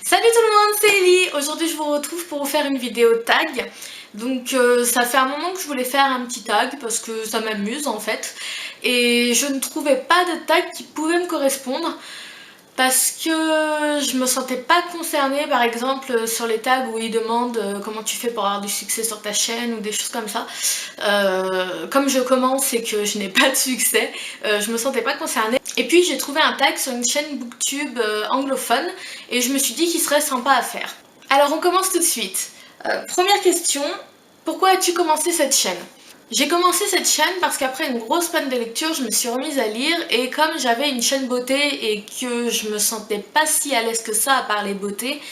Salut tout le monde, c'est Ellie. Aujourd'hui je vous retrouve pour vous faire une vidéo tag. Donc ça fait un moment que je voulais faire un petit tag parce que ça m'amuse en fait. Et je ne trouvais pas de tag qui pouvait me correspondre parce que je me sentais pas concernée, par exemple sur les tags où ils demandent comment tu fais pour avoir du succès sur ta chaîne ou des choses comme ça. Comme je commence et que je n'ai pas de succès, je me sentais pas concernée. Et puis j'ai trouvé un tag sur une chaîne Booktube anglophone et je me suis dit qu'il serait sympa à faire. Alors on commence tout de suite. Première question, pourquoi as-tu commencé cette chaîne? J'ai commencé cette chaîne parce qu'après une grosse panne de lecture, je me suis remise à lire et comme j'avais une chaîne beauté et que je me sentais pas si à l'aise que ça à parler beauté,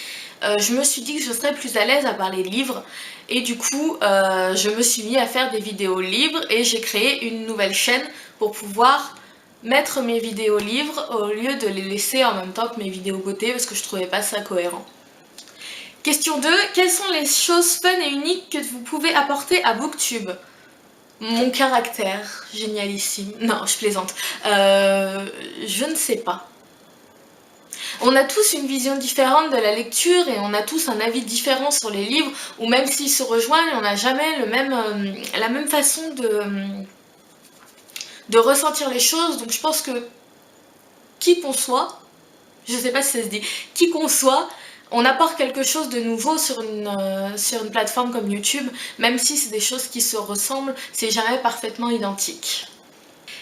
je me suis dit que je serais plus à l'aise à parler livres et du coup je me suis mis à faire des vidéos livres et j'ai créé une nouvelle chaîne pour pouvoir mettre mes vidéos livres au lieu de les laisser en même temps que mes vidéos beauté parce que je trouvais pas ça cohérent. Question 2, quelles sont les choses fun et uniques que vous pouvez apporter à Booktube? Mon caractère, génialissime. Non, je plaisante. Je ne sais pas. On a tous une vision différente de la lecture et on a tous un avis différent sur les livres, ou même s'ils se rejoignent, on n'a jamais la même façon de ressentir les choses. Donc je pense que qui qu'on soit, je sais pas si ça se dit, qui qu'on soit, on apporte quelque chose de nouveau sur une plateforme comme YouTube, même si c'est des choses qui se ressemblent, c'est jamais parfaitement identique.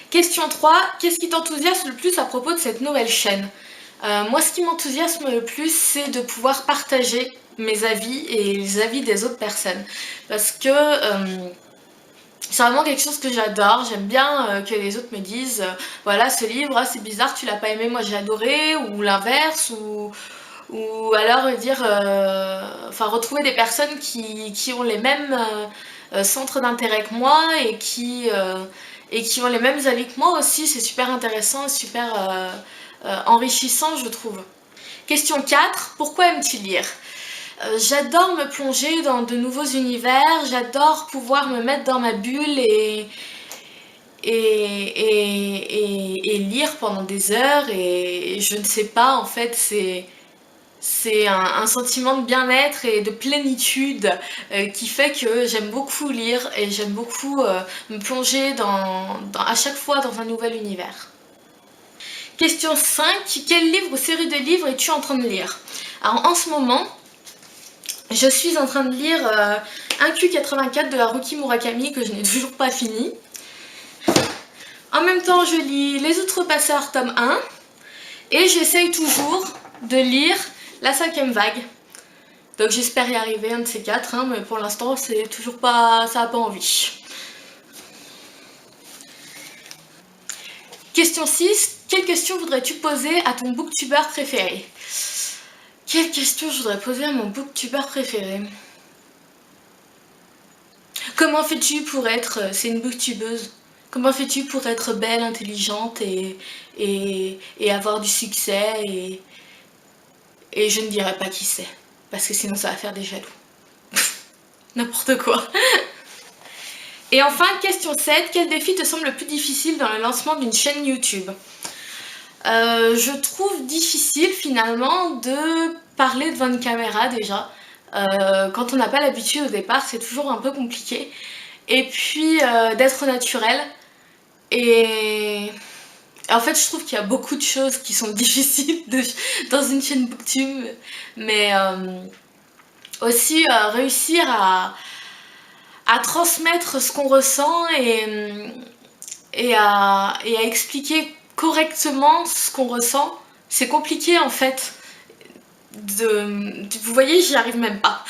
Question 3, qu'est-ce qui t'enthousiasme le plus à propos de cette nouvelle chaîne? Moi, ce qui m'enthousiasme le plus, c'est de pouvoir partager mes avis et les avis des autres personnes. Parce que c'est vraiment quelque chose que j'adore. J'aime bien que les autres me disent voilà, ce livre, c'est bizarre, tu l'as pas aimé, moi j'ai adoré, ou l'inverse, ou alors dire, enfin retrouver des personnes qui ont les mêmes centres d'intérêt que moi et qui ont les mêmes avis que moi aussi, c'est super intéressant, super enrichissant je trouve. Question 4, pourquoi aimes-tu lire? J'adore me plonger dans de nouveaux univers, j'adore pouvoir me mettre dans ma bulle et lire pendant des heures et je ne sais pas en fait, c'est un sentiment de bien-être et de plénitude qui fait que j'aime beaucoup lire et j'aime beaucoup me plonger à chaque fois dans un nouvel univers. Question 5, quel livre ou série de livres es-tu en train de lire? Alors en ce moment, je suis en train de lire 1Q84 de Haruki Murakami que je n'ai toujours pas fini. En même temps, je lis Les Outrepasseurs tome 1 et j'essaye toujours de lire La 5e vague. Donc j'espère y arriver, un de ces quatre, hein, mais pour l'instant c'est toujours pas, ça n'a pas envie. Question 6, quelle question voudrais-tu poser à ton booktubeur préféré? Quelle question je voudrais poser à mon booktubeur préféré? Comment fais-tu pour être, c'est une booktubeuse, comment fais-tu pour être belle, intelligente et avoir du succès et je ne dirai pas qui c'est, parce que sinon ça va faire des jaloux. N'importe quoi. Et enfin, question 7, quel défi te semble le plus difficile dans le lancement d'une chaîne YouTube? Je trouve difficile finalement de parler devant une caméra déjà. Quand on n'a pas l'habitude au départ, c'est toujours un peu compliqué. Et puis d'être naturel. Et en fait, je trouve qu'il y a beaucoup de choses qui sont difficiles dans une chaîne Booktube. Mais aussi réussir à transmettre ce qu'on ressent et à expliquer correctement ce qu'on ressent. C'est compliqué en fait. Vous voyez, j'y arrive même pas.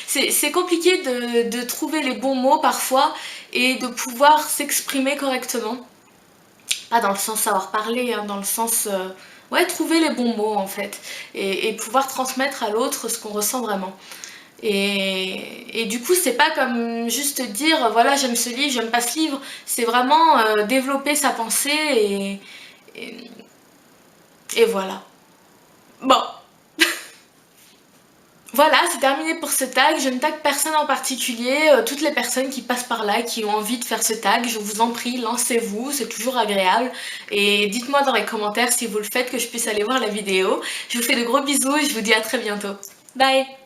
C'est compliqué de trouver les bons mots parfois et de pouvoir s'exprimer correctement. Pas dans le sens savoir parler, hein, dans le sens ouais, trouver les bons mots en fait et pouvoir transmettre à l'autre ce qu'on ressent vraiment. Et du coup, c'est pas comme juste dire voilà, j'aime ce livre, j'aime pas ce livre. C'est vraiment développer sa pensée et voilà. Bon. Voilà, c'est terminé pour ce tag. Je ne tag personne en particulier. Toutes les personnes qui passent par là, qui ont envie de faire ce tag, je vous en prie, lancez-vous, c'est toujours agréable. Et dites-moi dans les commentaires si vous le faites, que je puisse aller voir la vidéo. Je vous fais de gros bisous et je vous dis à très bientôt. Bye!